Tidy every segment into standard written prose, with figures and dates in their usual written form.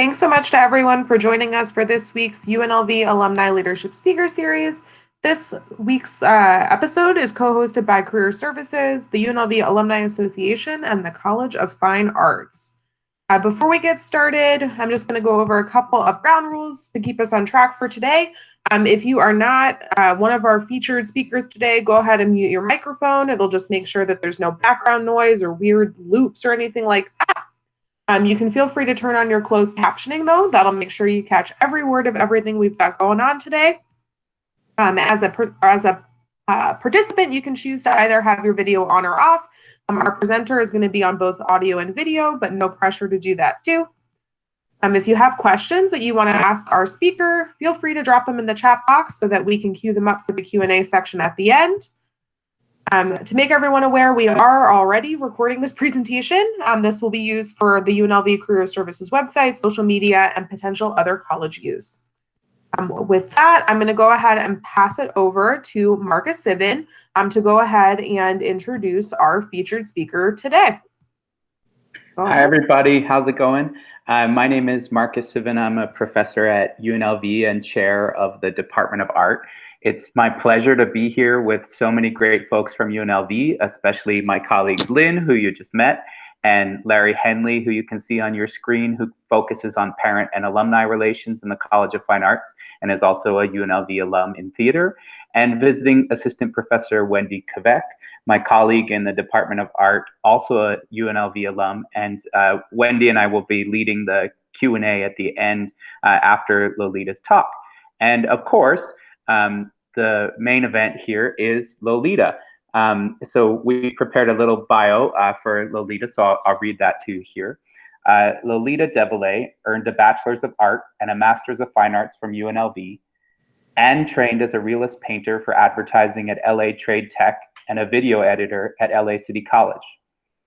Thanks so much to everyone for joining us for this week's UNLV Alumni Leadership Speaker Series. This week's episode is co-hosted by Career Services, the UNLV Alumni Association, and the College of Fine Arts. Before we get started, I'm just going to go over a couple of ground rules to keep us on track for today. If you are not one of our featured speakers today, go ahead and mute your microphone. It'll just make sure that there's no background noise or weird loops or anything like that. You can feel free to turn on your closed captioning, though. That'll make sure you catch every word of everything we've got going on today. As a participant, you can choose to either have your video on or off. Our presenter is going to be on both audio and video, but no pressure to do that too. If you have questions that you want to ask our speaker, feel free to drop them in the chat box so that we can queue them up for the Q&A section at the end. To make everyone aware, we are already recording this presentation. This will be used for the UNLV Career Services website, social media, and potential other college use. With that, I'm going to go ahead and pass it over to Marcus Sivan to go ahead and introduce our featured speaker today. Hi, everybody. How's it going? My name is Marcus Sivan. I'm a professor at UNLV and chair of the Department of Art. It's my pleasure to be here with so many great folks from UNLV, especially my colleague Lynn, who you just met, and Larry Henley, who you can see on your screen, who focuses on parent and alumni relations in the College of Fine Arts and is also a UNLV alum in theater, and visiting assistant professor Wendy Kvek, my colleague in the Department of Art, also a UNLV alum, and Wendy and I will be leading the Q&A at the end after Lolita's talk. And of course, the main event here is Lolita. So we prepared a little bio for Lolita, so I'll read that to you here. Lolita Develay earned a Bachelor's of Art and a Master's of Fine Arts from UNLV, and trained as a realist painter for advertising at LA Trade Tech and a video editor at LA City College.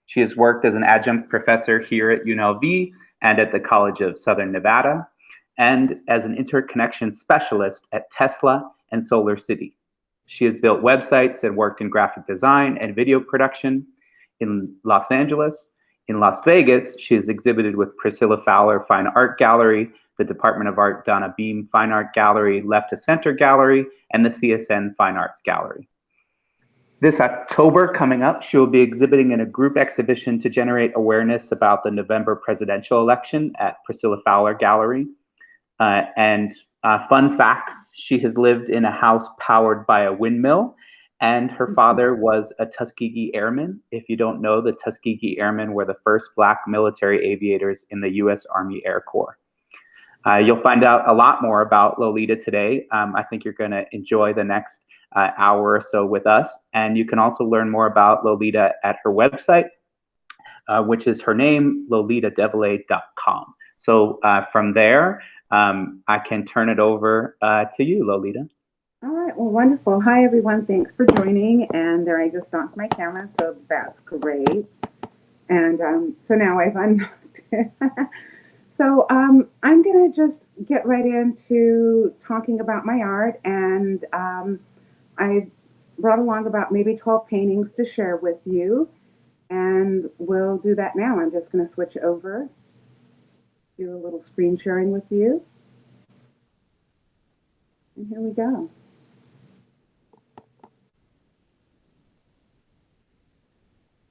She has worked as an adjunct professor here at UNLV and at the College of Southern Nevada, and as an interconnection specialist at Tesla and Solar City. She has built websites and worked in graphic design and video production in Los Angeles. In Las Vegas, she has exhibited with Priscilla Fowler Fine Art Gallery, the Department of Art Donna Beam Fine Art Gallery, Left to Center Gallery, and the CSN Fine Arts Gallery. This October coming up, she will be exhibiting in a group exhibition to generate awareness about the November presidential election at Priscilla Fowler Gallery. Fun facts, she has lived in a house powered by a windmill, and her father was a Tuskegee Airman. If you don't know, the Tuskegee Airmen were the first Black military aviators in the U.S. Army Air Corps. You'll find out a lot more about Lolita today. I think you're going to enjoy the next hour or so with us, and you can also learn more about Lolita at her website, which is her name, lolitadevelay.com. So from there, I can turn it over to you, Lolita. All right, well, wonderful. Hi, everyone. Thanks for joining. And there, I just knocked my camera, so that's great. And so now I've unlocked it. So I'm going to just get right into talking about my art. And I brought along about maybe 12 paintings to share with you. And we'll do that now. I'm just going to switch over. Do a little screen sharing with you. And here we go.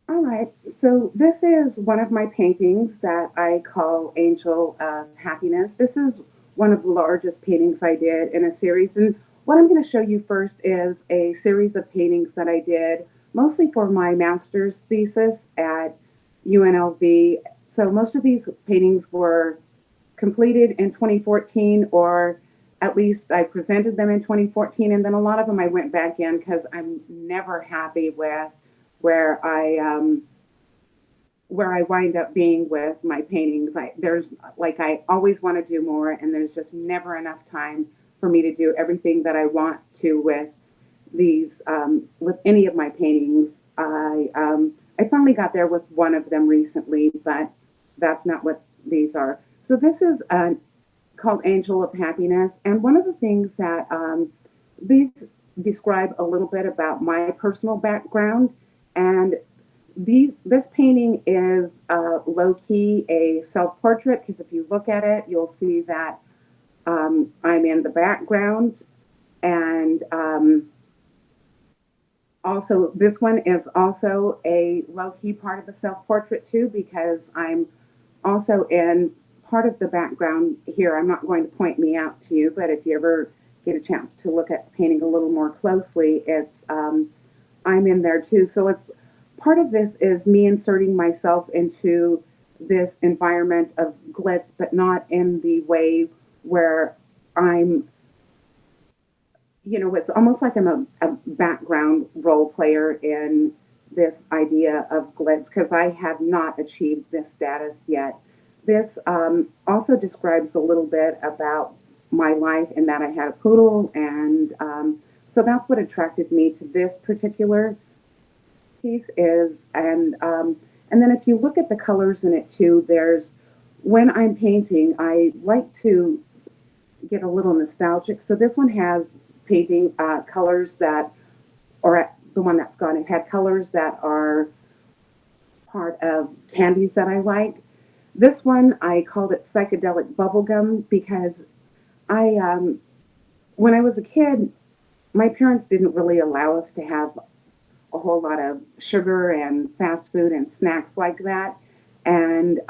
All right, so this is one of my paintings that I call Angel of Happiness. This is one of the largest paintings I did in a series. And what I'm going to show you first is a series of paintings that I did mostly for my master's thesis at UNLV. So most of these paintings were completed in 2014, or at least I presented them in 2014, and then a lot of them I went back in because I'm never happy with where I wind up being with my paintings. I always want to do more, and there's just never enough time for me to do everything that I want to with these, with any of my paintings. I finally got there with one of them recently, but that's not what these are. So this is called Angel of Happiness, and one of the things that these describe a little bit about my personal background, and This painting is low key a self portrait because if you look at it, you'll see that I'm in the background, and also this one is also a low key part of the self portrait too because I'm also in part of the background here. I'm not going to point me out to you, but if you ever get a chance to look at the painting a little more closely, it's I'm in there too. So it's part of this is me inserting myself into this environment of glitz, but not in the way where I'm, it's almost like I'm a background role player in this idea of glitz because I have not achieved this status yet. This also describes a little bit about my life in that I had a poodle, and so that's what attracted me to this particular piece is, and then if you look at the colors in it too, there's when I'm painting, I like to get a little nostalgic. So this one has painting colors that, or the one that's gone, it had colors that are part of candies that I like. This one I called it Psychedelic Bubble Gum because I, when I was a kid, my parents didn't really allow us to have a whole lot of sugar and fast food and snacks like that. And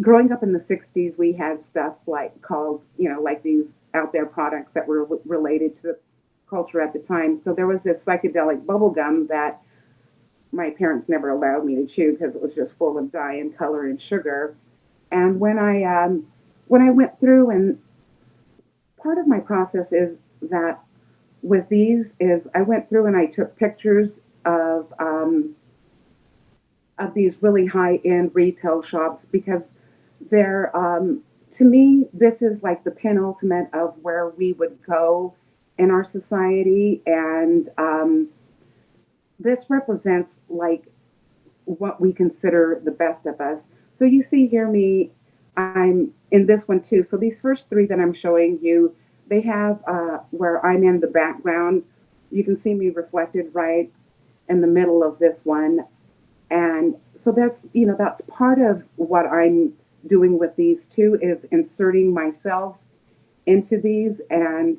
growing up in the 60s, we had stuff like called, like these out there products that were related to the culture at the time. So there was this psychedelic bubble gum that my parents never allowed me to chew because it was just full of dye and color and sugar. And when I went through, and part of my process is that with these is I went through and I took pictures of these really high end retail shops because they're to me this is like the penultimate of where we would go in our society, and this represents like what we consider the best of us. So you see here me, I'm in this one too. So these first three that I'm showing you, they have where I'm in the background. You can see me reflected right in the middle of this one. And so that's part of what I'm doing with these two is inserting myself into these. And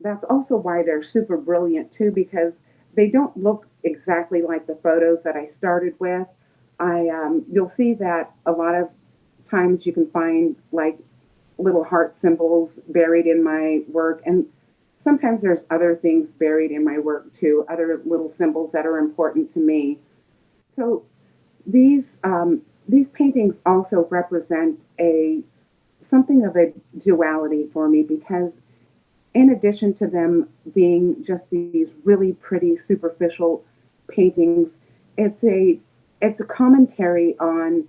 that's also why they're super brilliant too, because they don't look exactly like the photos that I started with. You'll see that a lot of times you can find like little heart symbols buried in my work, and sometimes there's other things buried in my work too, other little symbols that are important to me. So these paintings also represent a something of a duality for me because in addition to them being just these really pretty superficial paintings, it's a it's a commentary on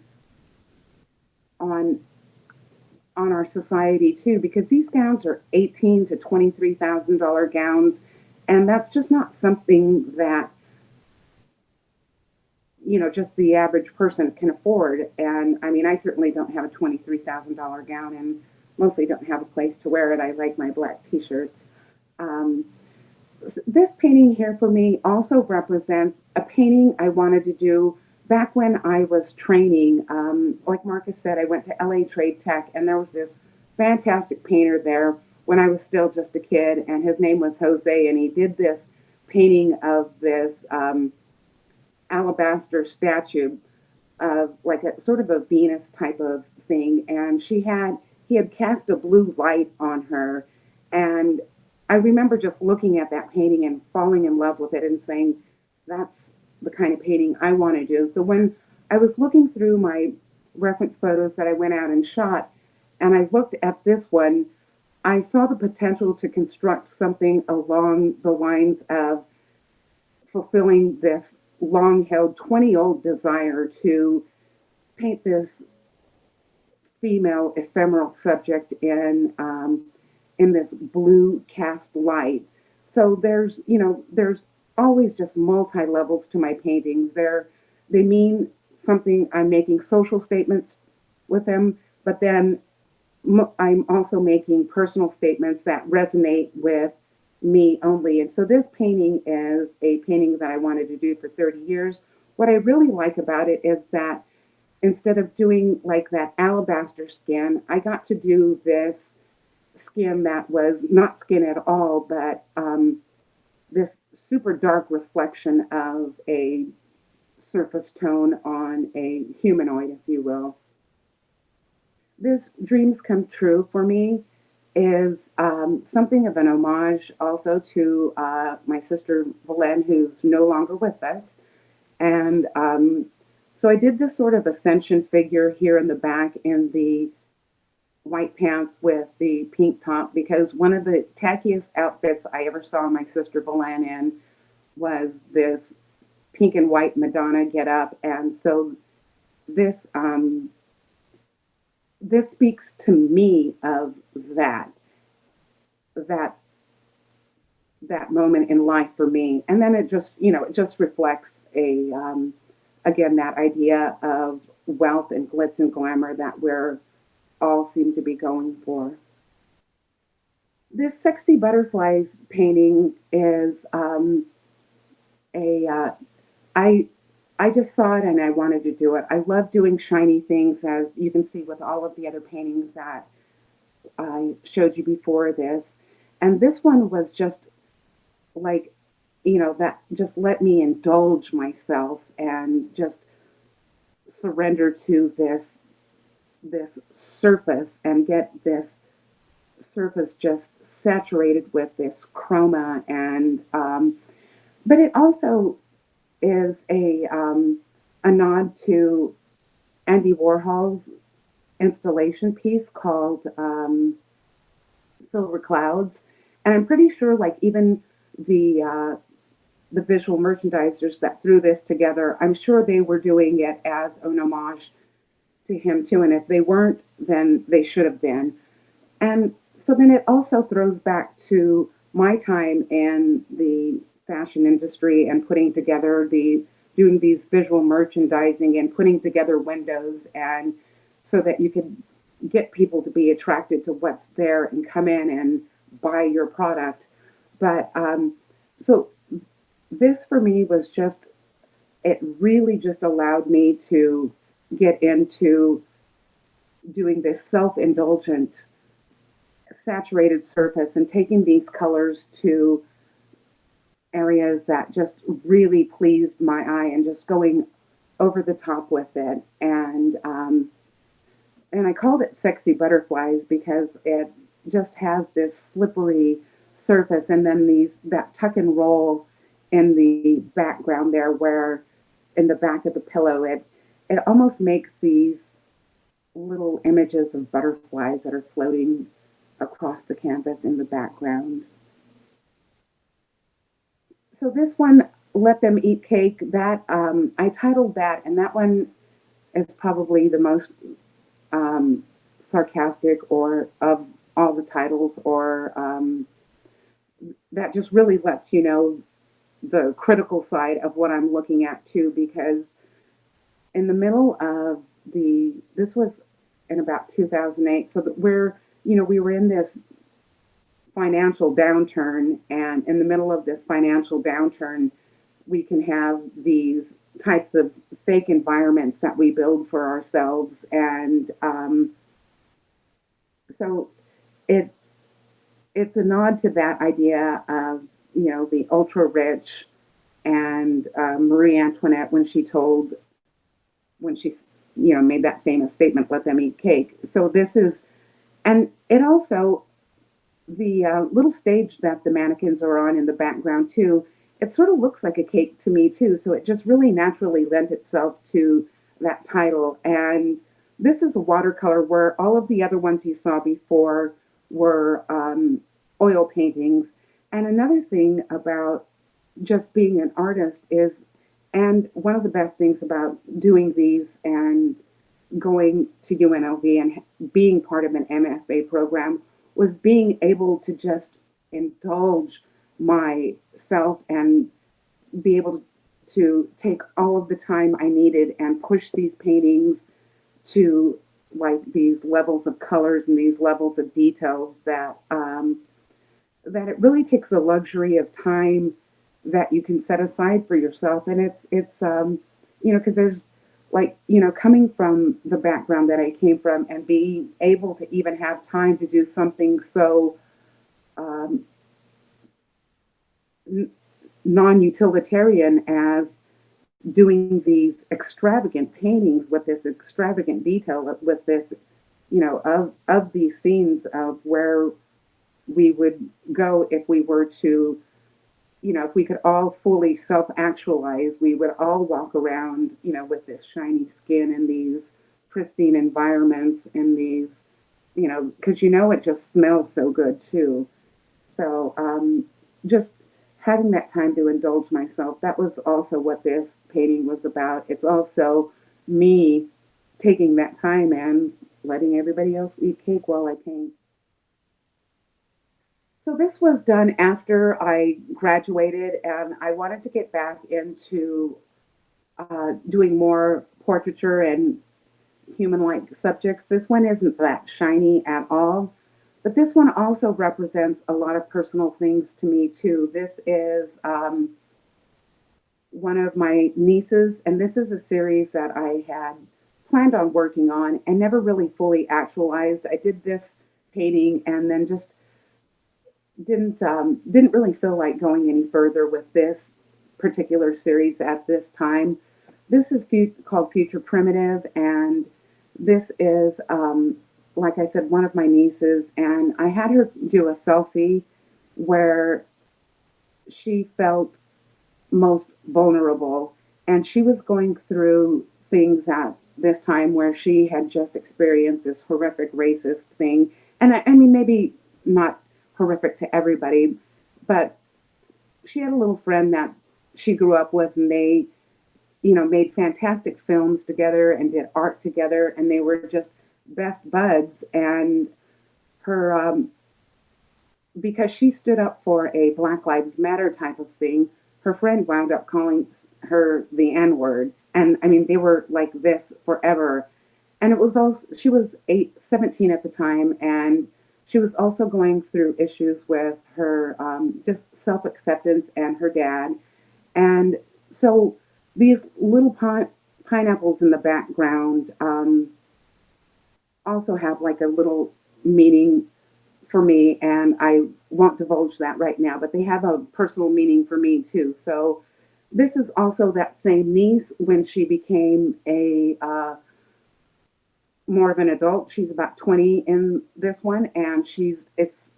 on our society too because these gowns are $18,000 to $23,000 gowns, and that's just not something that just the average person can afford. And I mean, I certainly don't have a $23,000 gown and mostly don't have a place to wear it. I like my black t-shirts. Um, this painting here for me also represents a painting I wanted to do back when I was training. Like Marcus said, I went to LA Trade Tech, and there was this fantastic painter there when I was still just a kid, and his name was Jose, and he did this painting of this alabaster statue of like a sort of a Venus type of thing, and he had cast a blue light on her, and I remember just looking at that painting and falling in love with it and saying, that's the kind of painting I want to do. So when I was looking through my reference photos that I went out and shot, and I looked at this one, I saw the potential to construct something along the lines of fulfilling this long held 20-year-old desire to paint this female ephemeral subject in this blue cast light. So there's always just multi levels to my paintings. They mean something. I'm making social statements with them, but then I'm also making personal statements that resonate with me only. And so this painting is a painting that I wanted to do for 30 years. what I really like about it is that instead of doing like that alabaster skin, I got to do this skin that was not skin at all, but this super dark reflection of a surface tone on a humanoid, if you will. This Dreams Come True for me is something of an homage also to my sister Valen, who's no longer with us. And so I did this sort of Ascension figure here in the back in the white pants with the pink top because one of the tackiest outfits I ever saw my sister Valen in was this pink and white Madonna get up. And so this this speaks to me of that that moment in life for me. And then it just, it just reflects a again that idea of wealth and glitz and glamour that we're all seem to be going for. This Sexy Butterflies painting is a I I just saw it and I wanted to do it. I love doing shiny things, as you can see with all of the other paintings that I showed you before this. And this one was just like, that just let me indulge myself and just surrender to this surface and get this surface just saturated with this chroma and but it also is a nod to Andy Warhol's installation piece called Silver Clouds, and I'm pretty sure like even the visual merchandisers that threw this together, I'm sure they were doing it as an homage to him too, and if they weren't, then they should have been. And so then it also throws back to my time in the fashion industry and putting together doing these visual merchandising and putting together windows and so that you could get people to be attracted to what's there and come in and buy your product. But so this for me was just, it really just allowed me to get into doing this self-indulgent saturated surface and taking these colors to areas that just really pleased my eye and just going over the top with it. And I called it Sexy Butterflies because it just has this slippery surface and then that tuck and roll in the background there where in the back of the pillow it almost makes these little images of butterflies that are floating across the canvas in the background. So this one, Let Them Eat Cake, that I titled that, and that one is probably the most sarcastic or of all the titles, or that just really lets you know the critical side of what I'm looking at too, because in the middle of this was in about 2008, so that we were in this financial downturn, and in the middle of this financial downturn, we can have these types of fake environments that we build for ourselves, and so it it's a nod to that idea of the ultra rich and Marie Antoinette when she made that famous statement, "Let them eat cake." So this is, and it also the little stage that the mannequins are on in the background too. It sort of looks like a cake to me too. So it just really naturally lent itself to that title. And this is a watercolor where all of the other ones you saw before were oil paintings. And another thing about just being an artist is, and one of the best things about doing these and going to UNLV and being part of an MFA program was being able to just indulge myself and be able to take all of the time I needed and push these paintings to like these levels of colors and these levels of details that it really takes the luxury of time that you can set aside for yourself, and it's because there's like, coming from the background that I came from and being able to even have time to do something so um, non-utilitarian as doing these extravagant paintings with this extravagant detail, with this, of these scenes of where we would go if we were to, if we could all fully self-actualize, we would all walk around, with this shiny skin in these pristine environments, in these, because it just smells so good too. So just having that time to indulge myself, that was also what this painting was about. It's also me taking that time and letting everybody else eat cake while I paint. So this was done after I graduated, and I wanted to get back into doing more portraiture and human-like subjects. This one isn't that shiny at all, but this one also represents a lot of personal things to me too. This is one of my nieces, and this is a series that I had planned on working on and never really fully actualized. I did this painting and then just didn't really feel like going any further with this particular series at this time. This is called Future Primitive, and this is, like I said, one of my nieces, and I had her do a selfie where she felt most vulnerable, and she was going through things at this time where she had just experienced this horrific racist thing. And I mean, maybe not horrific to everybody, but she had a little friend that she grew up with, and they, made fantastic films together and did art together, and they were just best buds. And her, because she stood up for a Black Lives Matter type of thing, her friend wound up calling her the N word. And I mean, they were like this forever. And it was also, she was 17 at the time, and she was also going through issues with her just self acceptance and her dad. And so these little pineapples in the background also have like a little meaning for me, and I won't divulge that right now, but they have a personal meaning for me too. So this is also that same niece when she became a more of an adult. She's about 20 in this one, and it's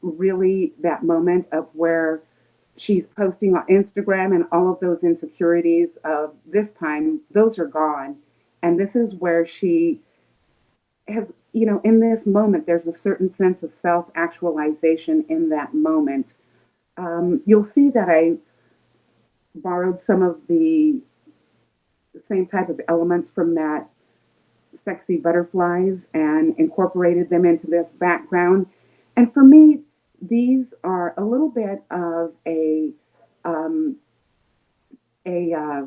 really that moment of where she's posting on Instagram, and all of those insecurities of this time, those are gone. And this is where she has, in this moment, there's a certain sense of self actualization in that moment. You'll see that I borrowed some of the same type of elements from that sexy butterflies and incorporated them into this background. And for me, these are a little bit of um, a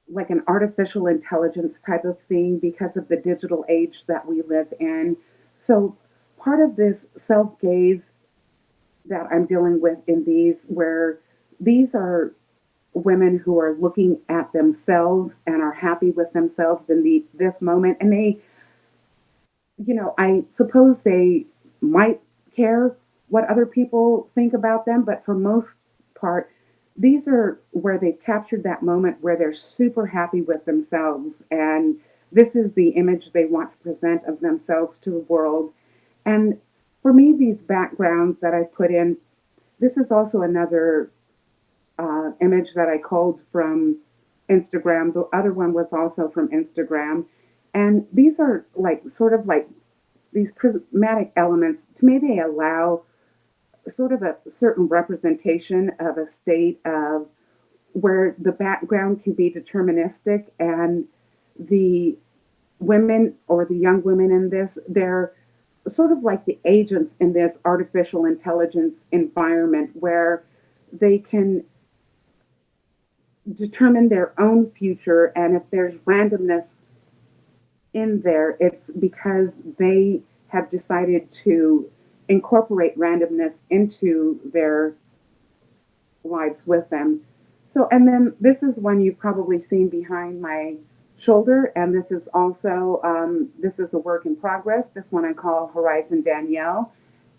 like an artificial intelligence type of thing because of the digital age that we live in. So part of this self gaze that I'm dealing with in these, where these are women who are looking at themselves and are happy with themselves in this moment, and they, I suppose they might care what other people think about them, but for most part, these are where they've captured that moment where they're super happy with themselves, and this is the image they want to present of themselves to the world. And for me, these backgrounds that I put in, this is also another image that I culled from Instagram. The other one was also from Instagram. And these are like sort of like these prismatic elements. To me, they allow sort of a certain representation of a state of where the background can be deterministic, and the women or the young women in this, they're sort of like the agents in this artificial intelligence environment where they can determine their own future. And if there's randomness in there, it's because they have decided to incorporate randomness into their lives with them. So, and then this is one you've probably seen behind my shoulder, and this is also this is a work in progress. This one I call Horizon Danielle,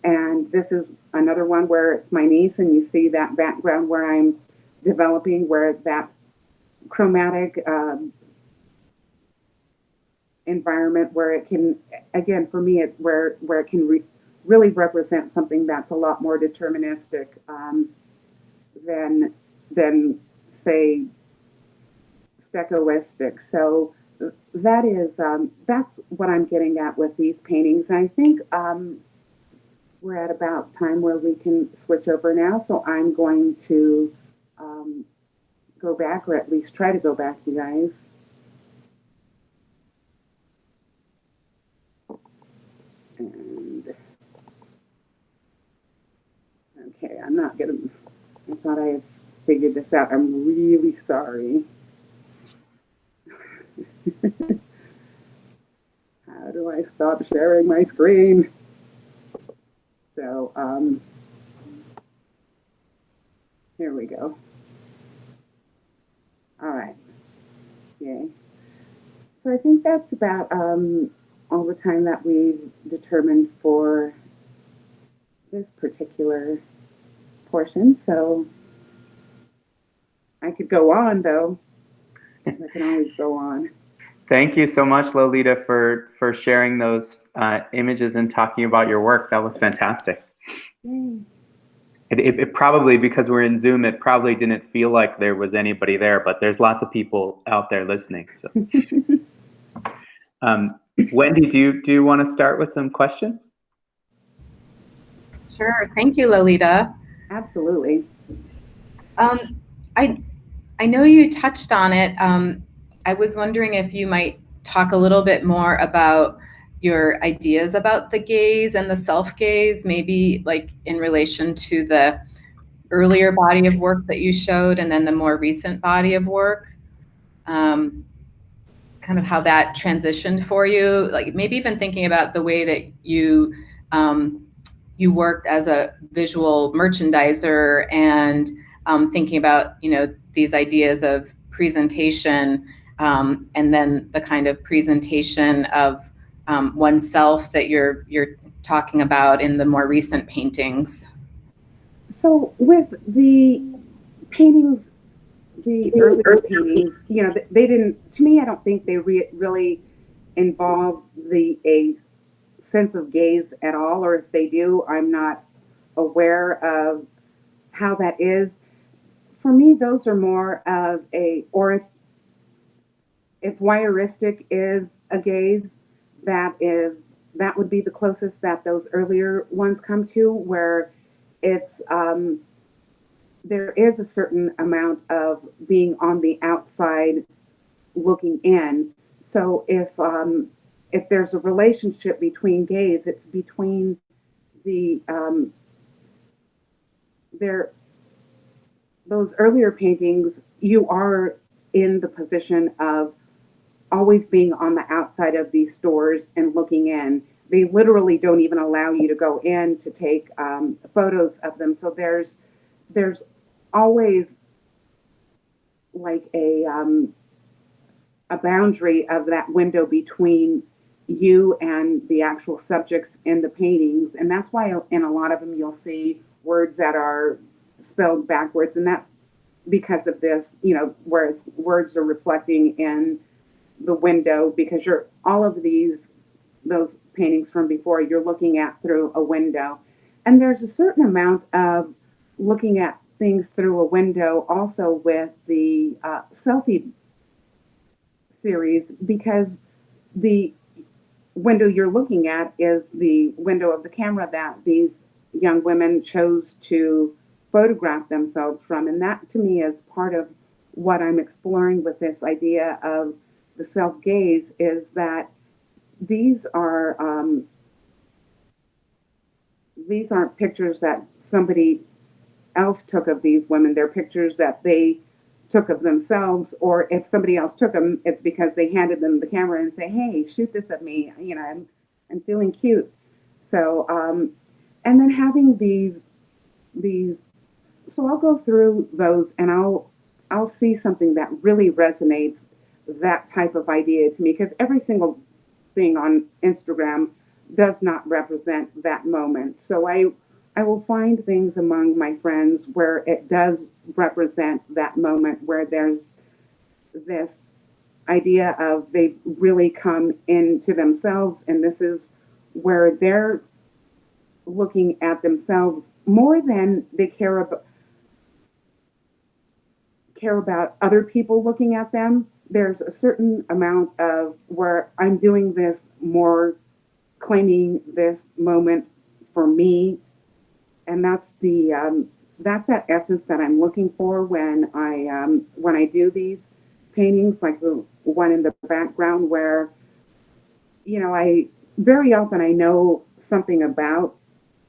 and this is another one where it's my niece, and you see that background where I'm developing, where that chromatic environment where it can, again, for me, it where it can really represent something that's a lot more deterministic than say steccoistic. So that's what I'm getting at with these paintings. And I think we're at about time where we can switch over now. So I'm going to go back, or at least try to go back, you guys. And okay, I'm not gonna. I thought I had figured this out. I'm really sorry. How do I stop sharing my screen? So, here we go. All right. Yay. So I think that's about all the time that we've determined for this particular portion. So I could go on, though. I can always go on. Thank you so much, Lolita, for sharing those images and talking about your work. That was fantastic. Yay. It probably, because we're in Zoom, it probably didn't feel like there was anybody there, but there's lots of people out there listening. So, Wendy, do you want to start with some questions? Sure. Thank you, Lolita. Absolutely. I know you touched on it. I was wondering if you might talk a little bit more about your ideas about the gaze and the self-gaze, maybe like in relation to the earlier body of work that you showed and then the more recent body of work, kind of how that transitioned for you, like maybe even thinking about the way that you worked as a visual merchandiser and thinking about, these ideas of presentation and then the kind of presentation of oneself that you're talking about in the more recent paintings. So with the paintings, the earlier paintings, they didn't, to me, I don't think they really involve a sense of gaze at all, or if they do, I'm not aware of how that is. For me, those are more of or if voyeuristic is a gaze, that would be the closest that those earlier ones come to, where it's there is a certain amount of being on the outside looking in. So if there's a relationship between gaze, it's between the those earlier paintings, you are in the position of always being on the outside of these stores and looking in. They literally don't even allow you to go in to take photos of them. So there's always like a boundary of that window between you and the actual subjects in the paintings. And that's why in a lot of them you'll see words that are spelled backwards, and that's because of this, where it's words are reflecting in the window, because you're all of those paintings from before, you're looking at through a window. And there's a certain amount of looking at things through a window also with the selfie series, because the window you're looking at is the window of the camera that these young women chose to photograph themselves from. And that to me is part of what I'm exploring with this idea of the self-gaze, is that these aren't pictures that somebody else took of these women. They're pictures that they took of themselves, or if somebody else took them, it's because they handed them the camera and say, "Hey, shoot this of me. I'm feeling cute." So, and then having these. So I'll go through those, and I'll see something that really resonates, that type of idea to me, because every single thing on Instagram does not represent that moment. So I will find things among my friends where it does represent that moment, where there's this idea of they really come into themselves, and this is where they're looking at themselves more than they care about other people looking at them. There's a certain amount of where I'm doing this more, claiming this moment for me, and that's that essence that I'm looking for when I do these paintings, like the one in the background, where I very often I know something about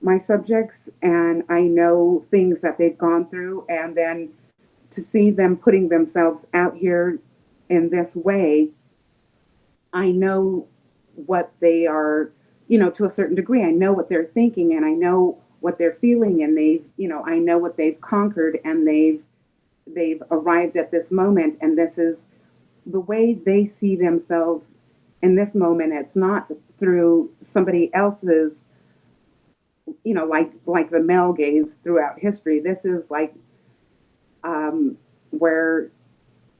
my subjects, and I know things that they've gone through, and then to see them putting themselves out here in this way, I know what they are, to a certain degree. I know what they're thinking, and I know what they're feeling, and I know what they've conquered, and they've arrived at this moment, and this is the way they see themselves in this moment. It's not through somebody else's, like the male gaze throughout history. This is like where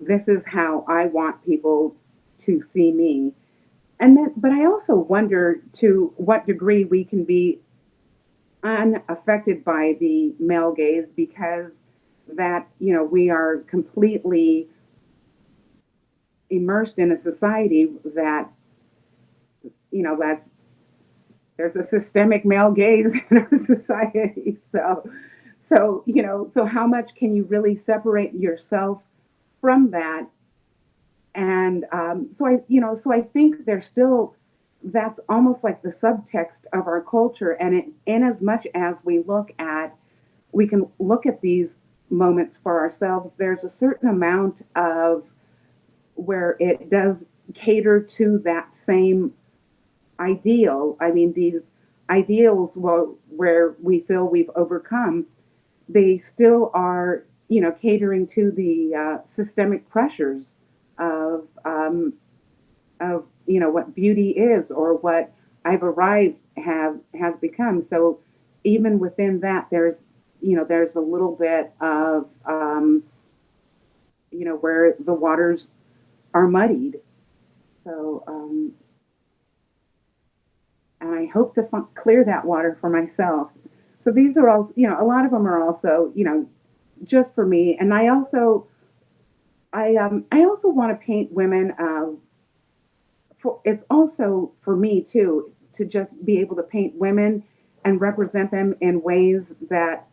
this is how I want people to see me. And then, but I also wonder to what degree we can be unaffected by the male gaze, because that, we are completely immersed in a society that, that's there's a systemic male gaze in our society. So how much can you really separate yourself from that? And so I think there's still, that's almost like the subtext of our culture. And in as much as we can look at these moments for ourselves, there's a certain amount of where it does cater to that same ideal. I mean, these ideals, well, where we feel we've overcome, they still are, catering to the systemic pressures of what beauty is, or what I've arrived has become. So even within that, there's a little bit of where the waters are muddied. So and I hope to clear that water for myself. So these are all, a lot of them are also, just for me. And I also want to paint women. It's also for me too, to just be able to paint women and represent them in ways that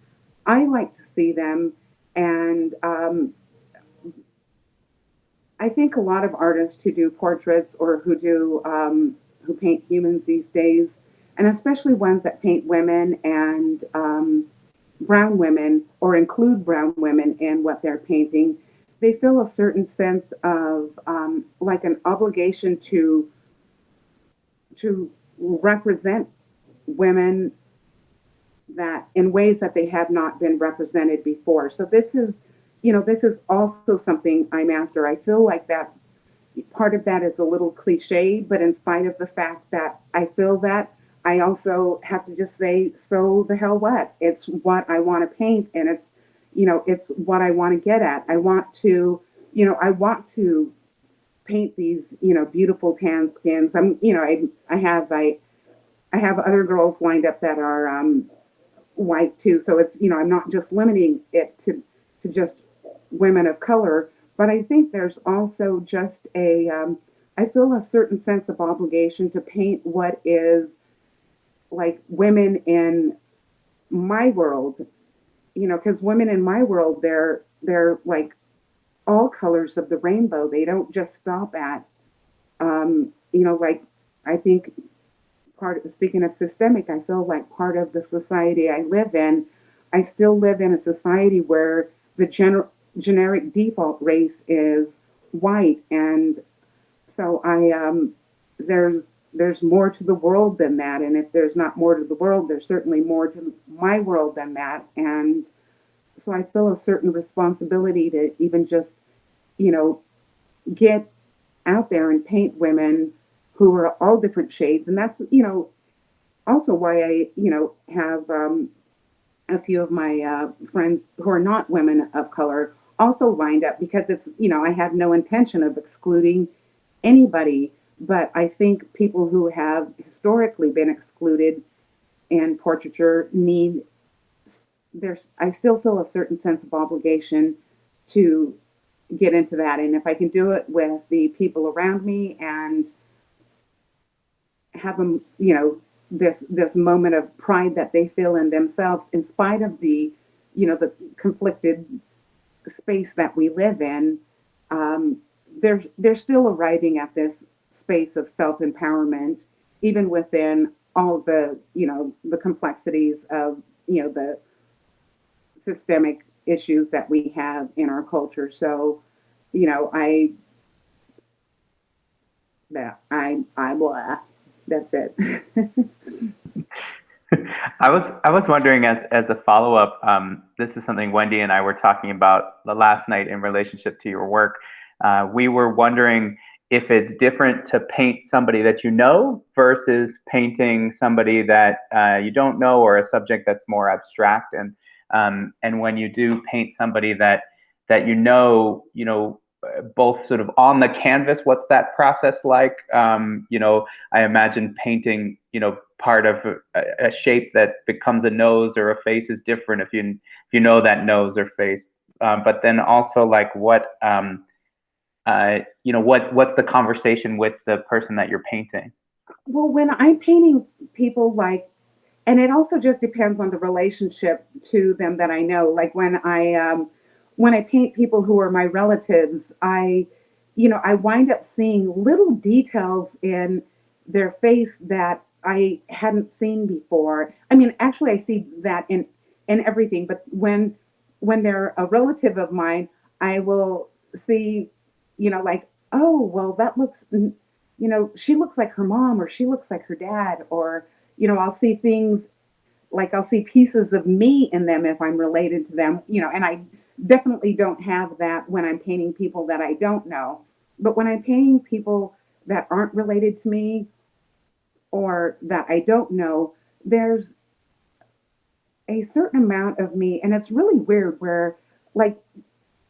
I like to see them. And I think a lot of artists who do portraits, or who paint humans these days, and especially ones that paint women and brown women, or include brown women in what they're painting, they feel a certain sense of like an obligation to represent women that in ways that they have not been represented before. So this is also something I'm after. I feel like that's part of that is a little cliche, but in spite of the fact that I feel that, I also have to just say, so the hell what? It's what I want to paint, and it's what I want to get at. I want to paint these, beautiful tan skins. I have other girls lined up that are white too. So it's, I'm not just limiting it to just women of color, but I think there's also just I feel a certain sense of obligation to paint what is like women in my world, because women in my world, they're like all colors of the rainbow. They don't just stop at, like, I think speaking of systemic, I feel like part of the society I live in, I still live in a society where the generic default race is white. And so there's more to the world than that. And if there's not more to the world, there's certainly more to my world than that. And so I feel a certain responsibility to even just, you know, get out there and paint women who are all different shades. And that's, also why I, have a few of my friends who are not women of color also lined up, because it's, I have no intention of excluding anybody. But I think people who have historically been excluded in portraiture need, I still feel a certain sense of obligation to get into that. And if I can do it with the people around me and have them, this moment of pride that they feel in themselves, in spite of the conflicted space that we live in, they're still arriving at this space of self empowerment, even within all the the complexities of the systemic issues that we have in our culture. So, I blah. That's it. I was wondering, as a follow up. This is something Wendy and I were talking about the last night in relationship to your work. We were wondering if it's different to paint somebody that you know versus painting somebody that you don't know, or a subject that's more abstract. And when you do paint somebody that both sort of on the canvas, what's that process like? I imagine painting, part of a shape that becomes a nose or a face is different if you know that nose or face. But then also, like, what's the conversation with the person that you're painting? Well, when I'm painting people, like, and it also just depends on the relationship to them that I know. Like when I paint people who are my relatives, I wind up seeing little details in their face that I hadn't seen before. I mean, actually, I see that in everything. But when they're a relative of mine, I will see, like, oh, well, that looks, she looks like her mom, or she looks like her dad, or I'll see things, like I'll see pieces of me in them if I'm related to them, and I definitely don't have that when I'm painting people that I don't know. But when I'm painting people that aren't related to me or that I don't know, there's a certain amount of me, and it's really weird, where, like,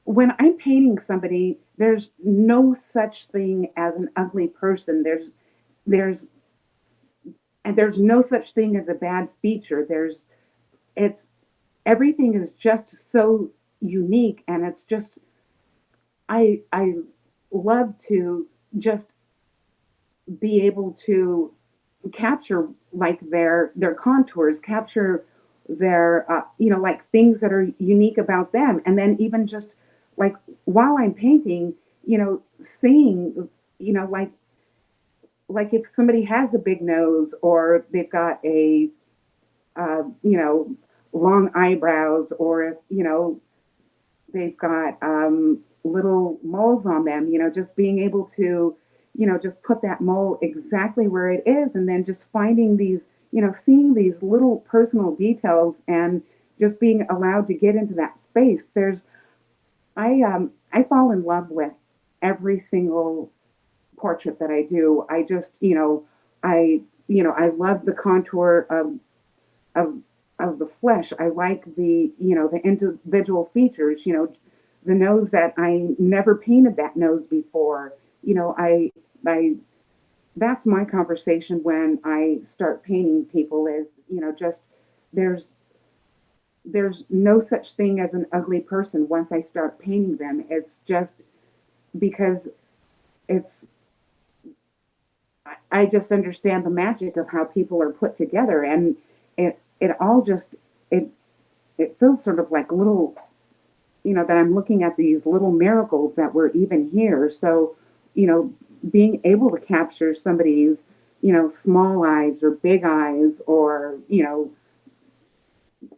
when I'm painting somebody, there's no such thing as an ugly person. There's and there's no such thing as a bad feature. It's everything is just so unique, and it's just, I love to just be able to capture, like, their contours, capture their like, things that are unique about them, and then even just, like, while I'm painting, seeing, like if somebody has a big nose, or they've got a long eyebrows, or if they've got little moles on them, just being able to just put that mole exactly where it is, and then just finding these, seeing these little personal details, and just being allowed to get into that space. I fall in love with every single portrait that I do. I just, I love the contour of of the flesh. I like the individual features, the nose, that I never painted that nose before. I That's my conversation when I start painting people, is, just, there's there's no such thing as an ugly person once I start painting them. It's just because it's I just understand the magic of how people are put together, and it all just, it it feels sort of like little, that I'm looking at these little miracles that we're even here. So, being able to capture somebody's, small eyes or big eyes, or,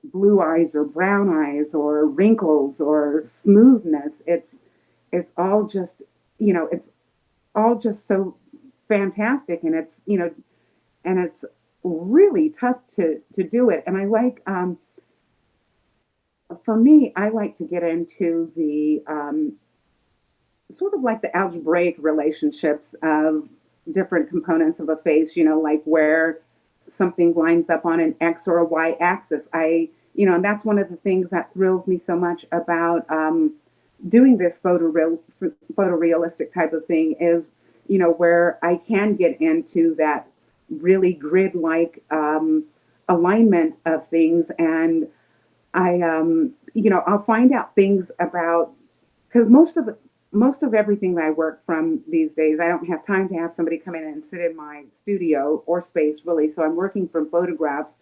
blue eyes or brown eyes, or wrinkles or smoothness. It's all just, it's all just so fantastic, and it's really tough to do it. And I for me, I like to get into the sort of like the algebraic relationships of different components of a face, like where something lines up on an X or a Y axis. And that's one of the things that thrills me so much about doing this photorealistic type of thing is, where I can get into that really grid-like alignment of things. And I'll find out things about, because most of everything that I work from these days, I don't have time to have somebody come in and sit in my studio or space really. So I'm working from photographs.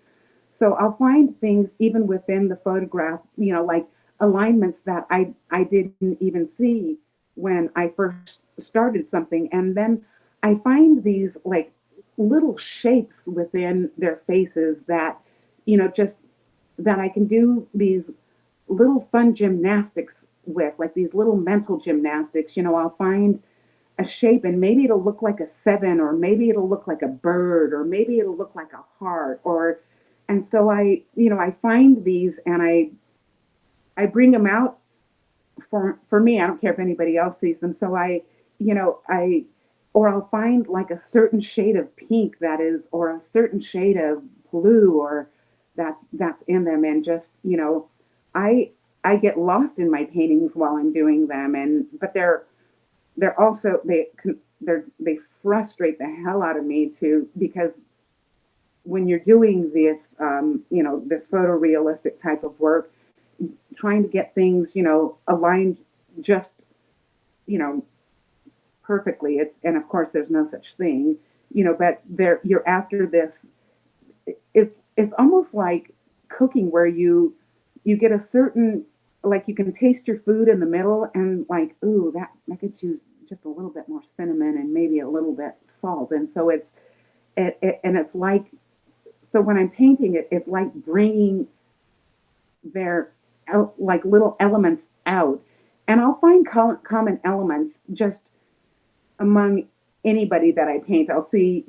So I'll find things even within the photograph, like alignments that I didn't even see when I first started something. And then I find these like little shapes within their faces that, just that I can do these little fun gymnastics with, like these little mental gymnastics. I'll find a shape and maybe it'll look like a seven, or maybe it'll look like a bird, or maybe it'll look like a heart, and so I find these and I bring them out for me. I don't care if anybody else sees them. So or I'll find like a certain shade of pink or a certain shade of blue, or that's in them. And just, I, I get lost in my paintings while I'm doing them. But they're also, they frustrate the hell out of me too, because when you're doing this, this photorealistic type of work, trying to get things, aligned just, you know, perfectly. And of course there's no such thing, but you're after this. It's almost like cooking where you get a certain, like you can taste your food in the middle and like, ooh, that I could use just a little bit more cinnamon and maybe a little bit salt. And so it's like, so when I'm painting it, it's like bringing their like little elements out. And I'll find common elements just among anybody that I paint. I'll see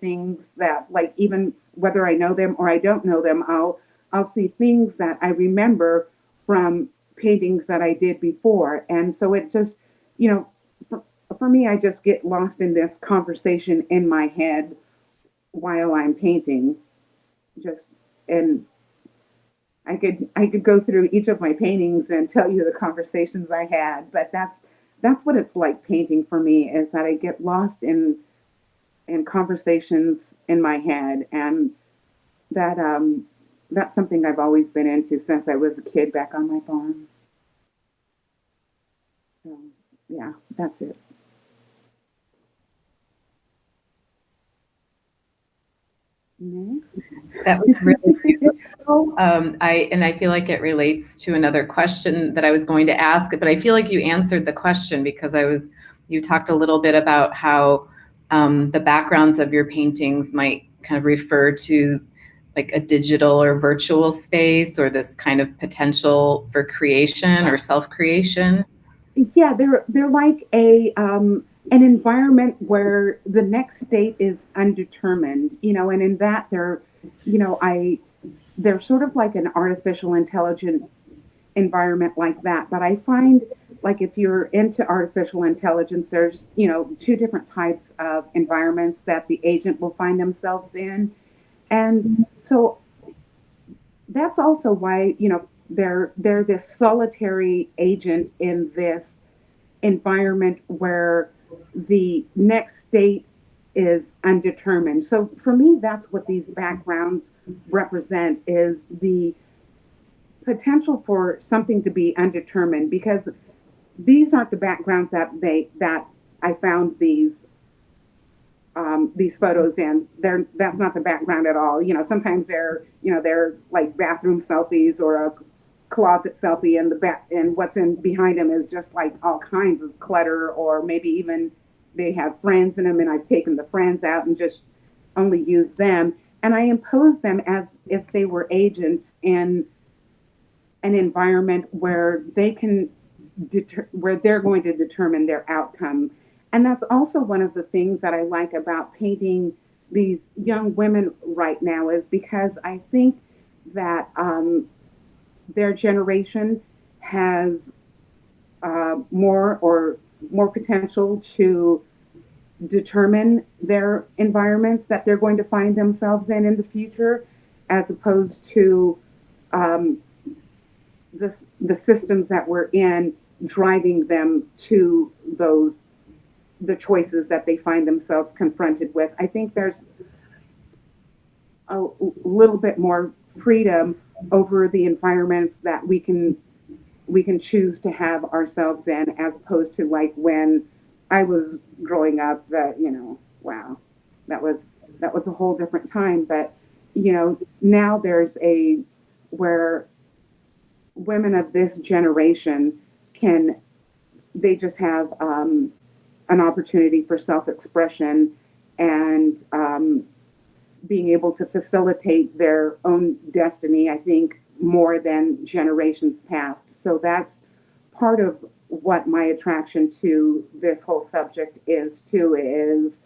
things that, like, even whether I know them or I don't know them, I'll see things that I remember from paintings that I did before. And so it just, for me, I just get lost in this conversation in my head while I'm painting. And I could go through each of my paintings and tell you the conversations I had, but that's what it's like painting for me, is that I get lost in conversations in my head. And that's something I've always been into since I was a kid back on my farm. So yeah, that's it. Next. That was really beautiful. I feel like it relates to another question that I was going to ask, but I feel like you answered the question, because you talked a little bit about how the backgrounds of your paintings might kind of refer to like a digital or virtual space, or this kind of potential for creation or self-creation. Yeah, they're like an environment where the next state is undetermined, and in that they're sort of like an artificial intelligent environment like that. But I find, like, if you're into artificial intelligence, there's, two different types of environments that the agent will find themselves in. And so that's also why, they're this solitary agent in this environment where the next state is undetermined. So for me, that's what these backgrounds represent, is the potential for something to be undetermined, because these aren't the backgrounds that I found these photos in. That's not the background at all. Sometimes they're like bathroom selfies or a closet selfie, and and what's in behind them is just like all kinds of clutter, or maybe even they have friends in them, and I've taken the friends out and just only used them, and I impose them as if they were agents in an environment where where they're going to determine their outcome. And that's also one of the things that I like about painting these young women right now, is because I think that their generation has more potential to determine their environments that they're going to find themselves in the future, as opposed to um, the systems that we're in driving them to the choices that they find themselves confronted with. I think there's a little bit more freedom over the environments that we can choose to have ourselves in, as opposed to like when I was growing up. That, wow, that was a whole different time. But now there's a where women of this generation can they just have an opportunity for self-expression and being able to facilitate their own destiny, I think, more than generations past. So that's part of what my attraction to this whole subject is too, is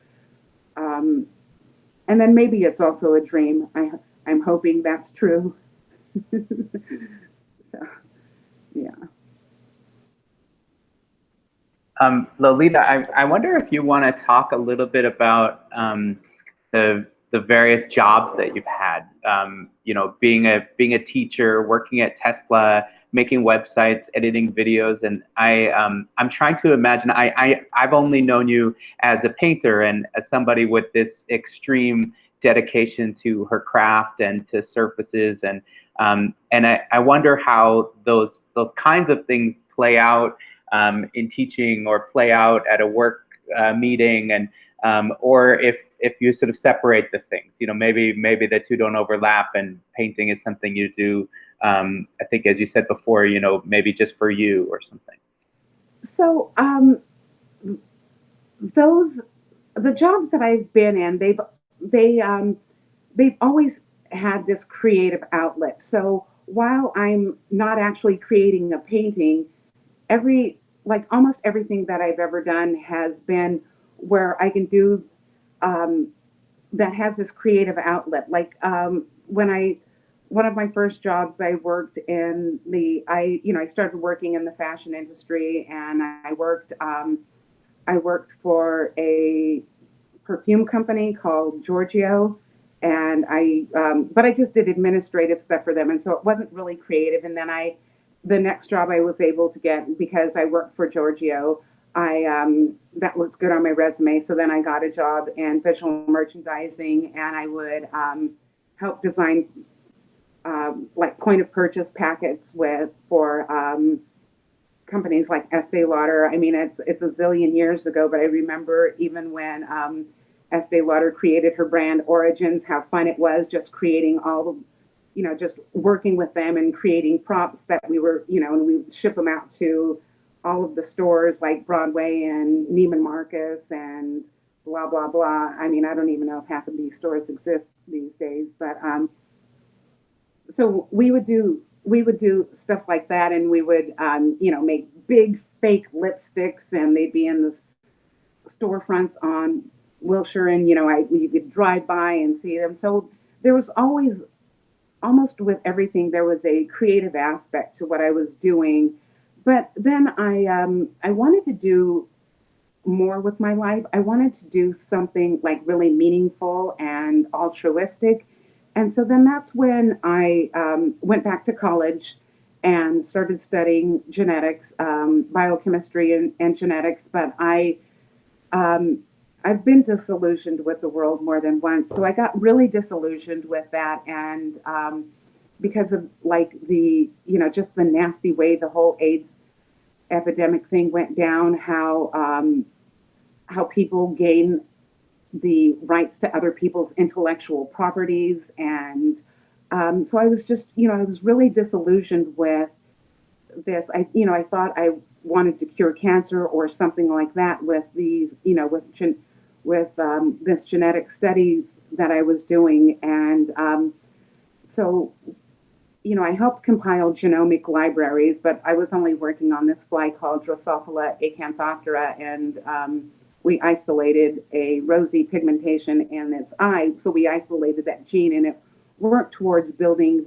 and then maybe it's also a dream. I'm hoping that's true. So yeah. Lolita, I wonder if you want to talk a little bit about the various jobs that you've had. Being a teacher, working at Tesla, making websites, editing videos, and I'm trying to imagine. I've only known you as a painter and as somebody with this extreme dedication to her craft and to surfaces, and I wonder how those kinds of things play out in teaching or play out at a work meeting, and or if you sort of separate the things, maybe the two don't overlap, and painting is something you do, I think, as you said before, maybe just for you or something. So the jobs that I've been in, they've always had this creative outlet. So while I'm not actually creating a painting, almost everything that I've ever done has been where I can do um, that has this creative outlet. Like one of my first jobs, I worked in I started working in the fashion industry, and I worked for a perfume company called Giorgio, and but I just did administrative stuff for them, and so it wasn't really creative. And then the next job I was able to get, because I worked for Giorgio, that looked good on my resume. So then I got a job in visual merchandising, and I would help design like point of purchase packets for companies like Estee Lauder. I mean, it's a zillion years ago, but I remember even when Estee Lauder created her brand Origins, how fun it was just creating all the, just working with them and creating props that we were, and we would ship them out to all of the stores like Broadway and Neiman Marcus and blah, blah, blah. I mean, I don't even know if half of these stores exist these days, but so we would do stuff like that, and we would make big fake lipsticks, and they'd be in the storefronts on Wilshire, and we would drive by and see them. So there was always, almost with everything, there was a creative aspect to what I was doing. But then I wanted to do more with my life. I wanted to do something like really meaningful and altruistic. And so then that's when I went back to college and started studying genetics, biochemistry, and genetics. But um, I've been disillusioned with the world more than once. So I got really disillusioned with that, and because of like just the nasty way the whole AIDS epidemic thing went down, how people gain the rights to other people's intellectual properties. And so I was just, I was really disillusioned with this. I thought I wanted to cure cancer or something like that with these, with this genetic studies that I was doing. And so, I helped compile genomic libraries, but I was only working on this fly called Drosophila acanthoptera, and we isolated a rosy pigmentation in its eye. So we isolated that gene, and it worked towards building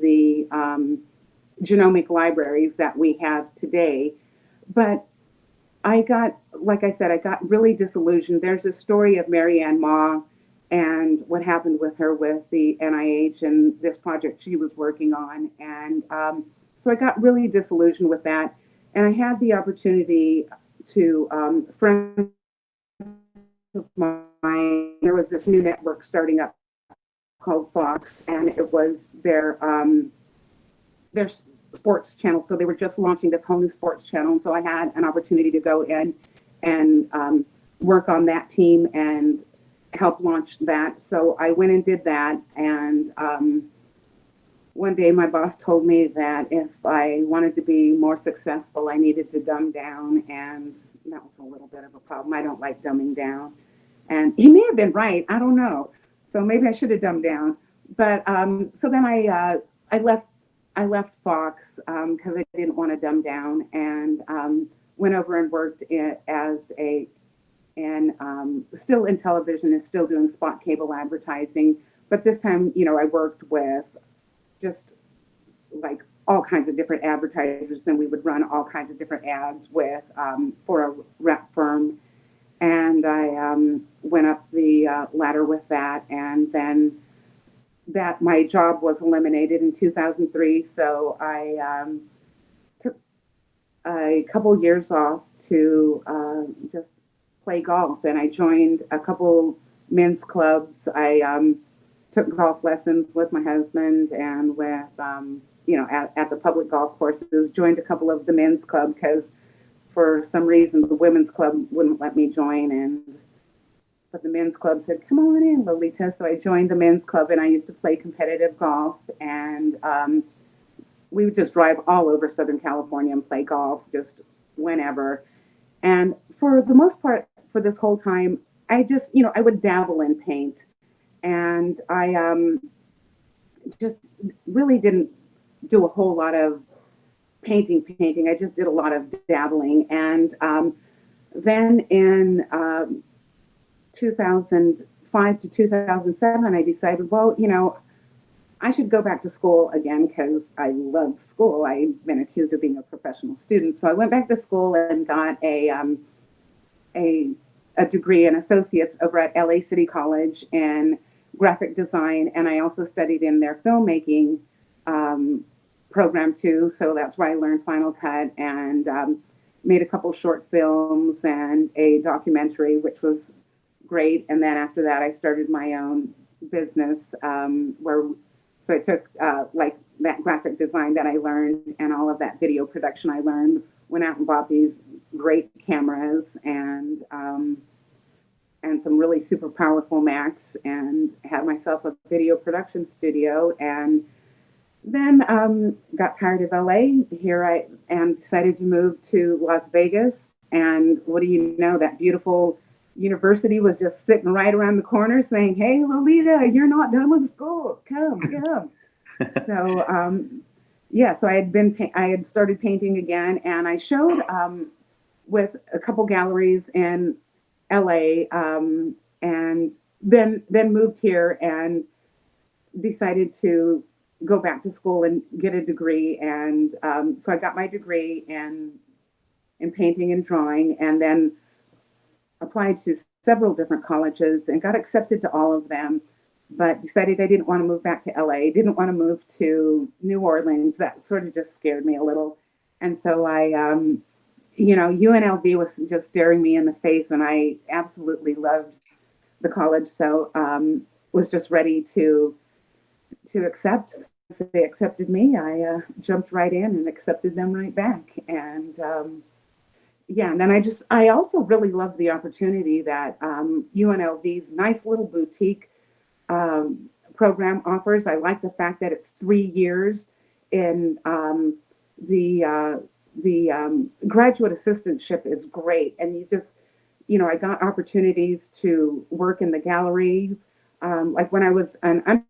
genomic libraries that we have today. But I got, like I said, I got really disillusioned. There's a story of Marianne Ma and what happened with her with the NIH and this project she was working on. And so I got really disillusioned with that. And I had the opportunity to, friends of mine, there was this new network starting up called Fox, and it was their sports channel. So they were just launching this whole new sports channel. And so I had an opportunity to go in and work on that team and help launch that. So I went and did that. And one day my boss told me that if I wanted to be more successful, I needed to dumb down. And that was a little bit of a problem. I don't like dumbing down. And he may have been right. I don't know. So maybe I should have dumbed down. But so then I left Fox because I didn't want to dumb down, and went over and worked still in television and still doing spot cable advertising. But this time, I worked with just like all kinds of different advertisers, and we would run all kinds of different ads with for a rep firm. And I went up the ladder with that, and then that my job was eliminated in 2003. So I took a couple years off to just play golf, and I joined a couple men's clubs. I took golf lessons with my husband and with at the public golf courses. Joined a couple of the men's club because for some reason the women's club wouldn't let me join, but the men's club said, "Come on in, Lolita." So I joined the men's club, and I used to play competitive golf, and we would just drive all over Southern California and play golf just whenever. And for the most part, for this whole time, I just, I would dabble in paint, and I just really didn't do a whole lot of painting. I just did a lot of dabbling. And then in 2005 to 2007, I decided, well, I should go back to school again because I love school. I've been accused of being a professional student. So I went back to school and got a degree, an associate's over at LA City College in graphic design. And I also studied in their filmmaking program too. So that's where I learned Final Cut and made a couple short films and a documentary, which was great. And then after that, I started my own business so I took like that graphic design that I learned and all of that video production I learned, went out and bought these great cameras and some really super powerful Macs, and had myself a video production studio. And then got tired of LA. And decided to move to Las Vegas. And what do you know, that beautiful university was just sitting right around the corner saying, "Hey, Lolita, you're not done with school. Come." So, so I had started painting again, and I showed with a couple galleries in LA, and then moved here and decided to go back to school and get a degree. And so I got my degree in painting and drawing, and then applied to several different colleges and got accepted to all of them, but decided I didn't want to move back to LA, didn't want to move to New Orleans. That sort of just scared me a little. And so I, UNLV was just staring me in the face, and I absolutely loved the college. So was just ready to accept. So they accepted me. I jumped right in and accepted them right back. And and then I also really love the opportunity that UNLV's nice little boutique program offers. I like the fact that it's 3 years in the graduate assistantship is great. And you just, I got opportunities to work in the galleries. Like when I was an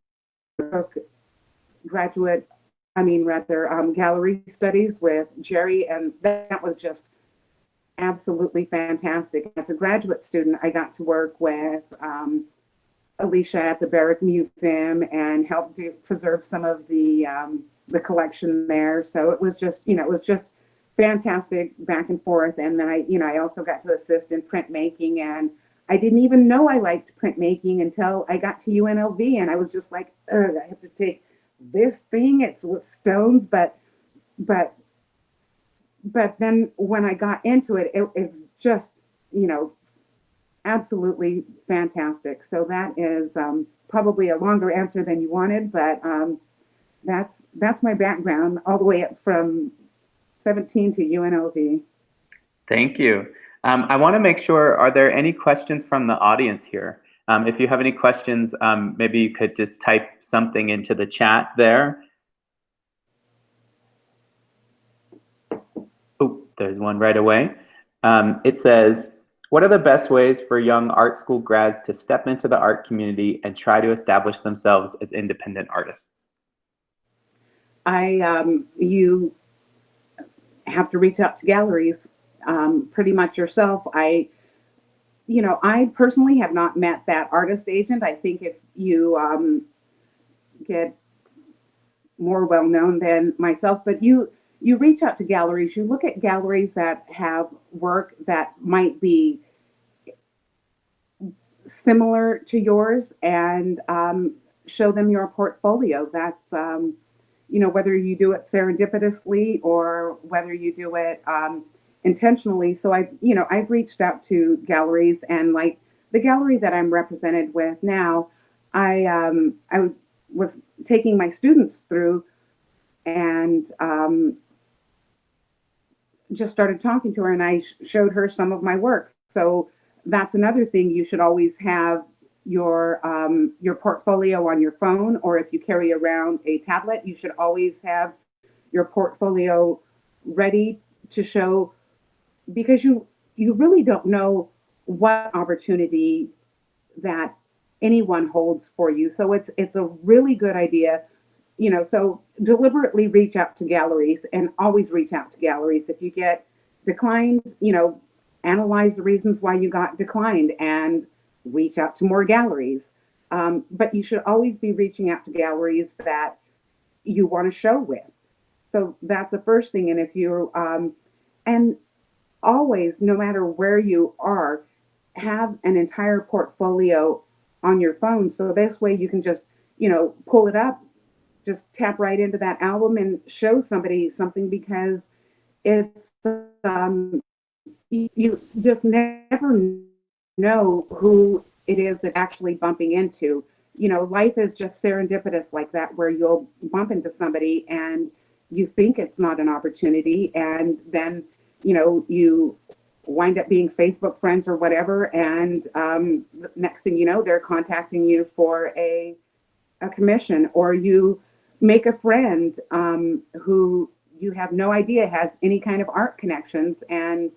undergraduate, gallery studies with Jerry, and that was just absolutely fantastic. As a graduate student, I got to work with Alicia at the Barrick Museum and helped to preserve some of the the collection there. So it was just, it was just fantastic back and forth. And then I also got to assist in printmaking, and I didn't even know I liked printmaking until I got to UNLV, and I was just like, ugh, I have to take this thing. It's with stones, but then when I got into it, it's just, absolutely fantastic. So that is probably a longer answer than you wanted, but that's my background all the way up from 17 to UNLV. Thank you. I want to make sure, are there any questions from the audience here? If you have any questions, maybe you could just type something into the chat there. Oh, there's one right away. It says, what are the best ways for young art school grads to step into the art community and try to establish themselves as independent artists? You have to reach out to galleries pretty much yourself. I personally have not met that artist agent. I think if you get more well known than myself, but you reach out to galleries, you look at galleries that have work that might be similar to yours, and show them your portfolio. That's, whether you do it serendipitously or whether you do it intentionally. So I've reached out to galleries, and like the gallery that I'm represented with now, I was taking my students through, and just started talking to her, and I showed her some of my work. So that's another thing. You should always have your portfolio on your phone, or if you carry around a tablet, you should always have your portfolio ready to show, because you really don't know what opportunity that anyone holds for you. So it's a really good idea. So deliberately reach out to galleries, and always reach out to galleries. If you get declined, analyze the reasons why you got declined and reach out to more galleries. But you should always be reaching out to galleries that you want to show with. So that's the first thing. And if you're, and always, no matter where you are, have an entire portfolio on your phone. So this way you can just, pull it up, just tap right into that album and show somebody something, because it's, you just never know who it is that actually bumping into. Life is just serendipitous like that, where you'll bump into somebody and you think it's not an opportunity, and then you wind up being Facebook friends or whatever, and next thing you know, they're contacting you for a commission, or you make a friend who you have no idea has any kind of art connections, and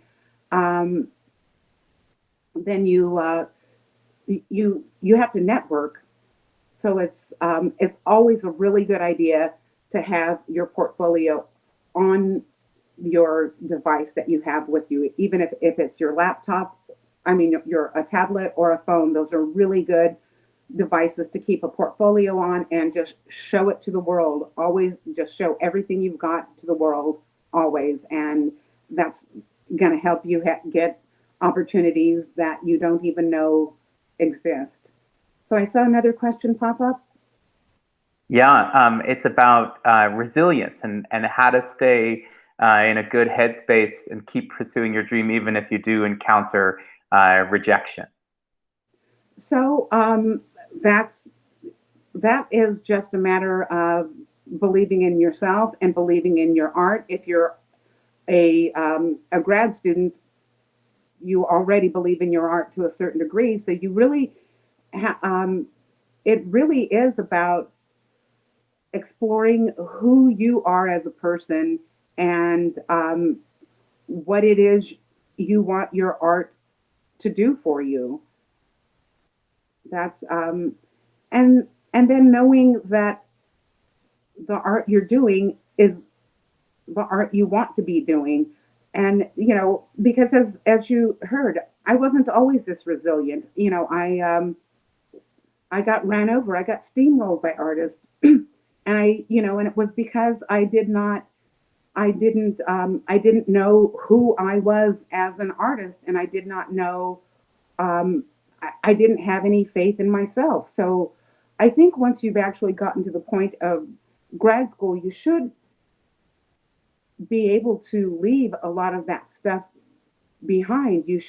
then you have to network. So it's always a really good idea to have your portfolio on your device that you have with you, even if it's your laptop, a tablet or a phone. Those are really good devices to keep a portfolio on, and just show it to the world. Always just show everything you've got to the world, always. And that's going to help you get opportunities that you don't even know exist. So I saw another question pop up. Yeah, it's about resilience and how to stay in a good headspace and keep pursuing your dream, even if you do encounter rejection. So that is just a matter of believing in yourself and believing in your art. If you're a grad student, you already believe in your art to a certain degree. So you really, it really is about exploring who you are as a person, and what it is you want your art to do for you. That's and then knowing that the art you're doing is the art you want to be doing. And because as you heard, I wasn't always this resilient. I got ran over, I got steamrolled by artists. and it was because I didn't know who I was as an artist, and I did not know, I didn't have any faith in myself. So I think once you've actually gotten to the point of grad school, you should be able to leave a lot of that stuff behind. You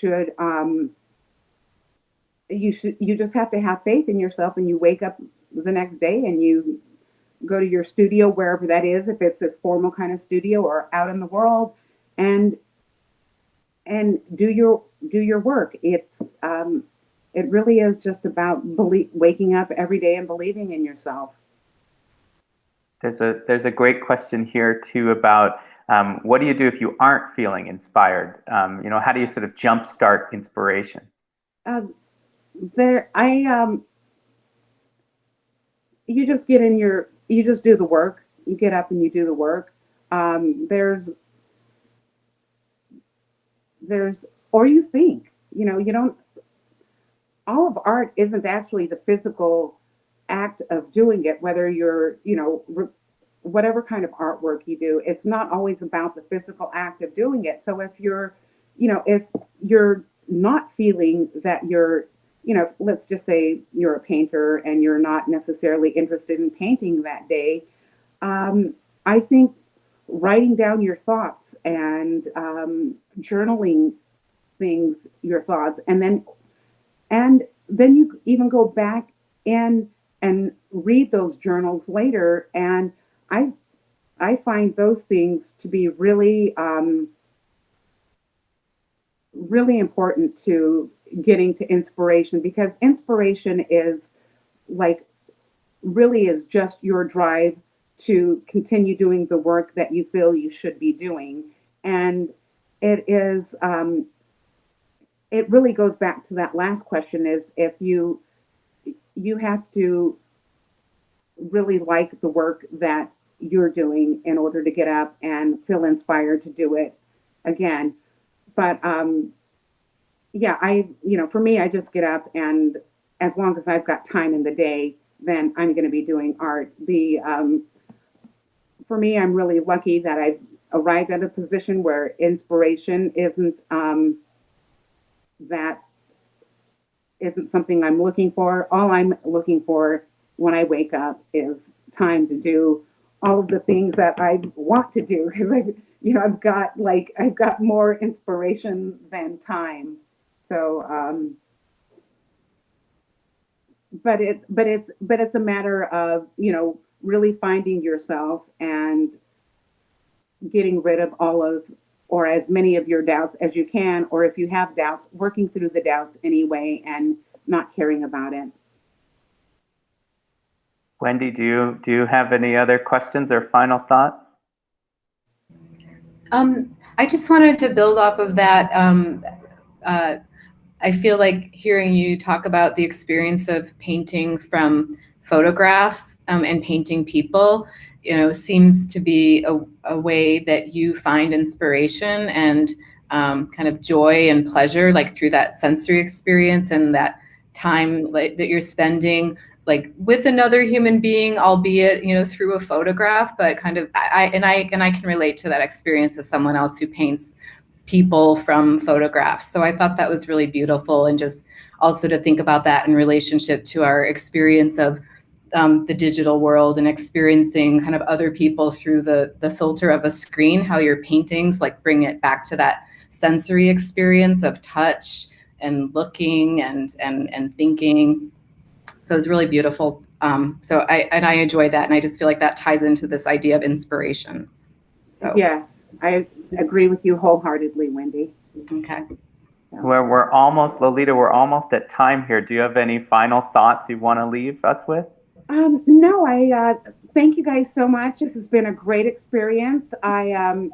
just have to have faith in yourself, and you wake up the next day and you go to your studio, wherever that is, if it's this formal kind of studio or out in the world, and do your work. It really is just about waking up every day and believing in yourself. There's a great question here too about what do you do if you aren't feeling inspired? How do you sort of jumpstart inspiration? You just you just do the work. You get up and you do the work. Or you think, you don't, all of art isn't actually the physical act of doing it, whether you're, whatever kind of artwork you do, it's not always about the physical act of doing it. So if you're not feeling that let's just say you're a painter and you're not necessarily interested in painting that day, I think writing down your thoughts and journaling your thoughts, and then you even go back and read those journals later, and I find those things to be really really important to getting to inspiration, because inspiration is really is just your drive to continue doing the work that you feel you should be doing. And it really goes back to that last question, is if you have to really like the work that you're doing in order to get up and feel inspired to do it again. But for me, I just get up, and as long as I've got time in the day, then I'm going to be doing art. For me, I'm really lucky that I've arrived at a position where inspiration isn't something I'm looking for. All I'm looking for when I wake up is time to do all of the things that I want to do, because I've got more inspiration than time. So, but it's a matter of, really finding yourself and getting rid of or as many of your doubts as you can, or if you have doubts, working through the doubts anyway and not caring about it. Wendy, do you have any other questions or final thoughts? I just wanted to build off of that. I feel like hearing you talk about the experience of painting from photographs and painting people, seems to be a way that you find inspiration and kind of joy and pleasure, like through that sensory experience and that time that you're spending with another human being, albeit through a photograph, but kind of I can relate to that experience as someone else who paints people from photographs. So I thought that was really beautiful, and just also to think about that in relationship to our experience of the digital world and experiencing kind of other people through the filter of a screen, how your paintings bring it back to that sensory experience of touch and looking and thinking. So it's really beautiful. So I enjoy that, and I just feel like that ties into this idea of inspiration. So. Yes, I agree with you wholeheartedly, Wendy. Okay. Well, we're almost, Lolita, we're almost at time here. Do you have any final thoughts you want to leave us with? No, I thank you guys so much. This has been a great experience. I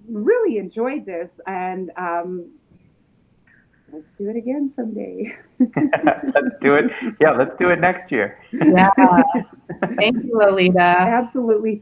really enjoyed this, and let's do it again someday. Let's do it. Yeah, let's do it next year. Yeah. Thank you, Lolita. Absolutely.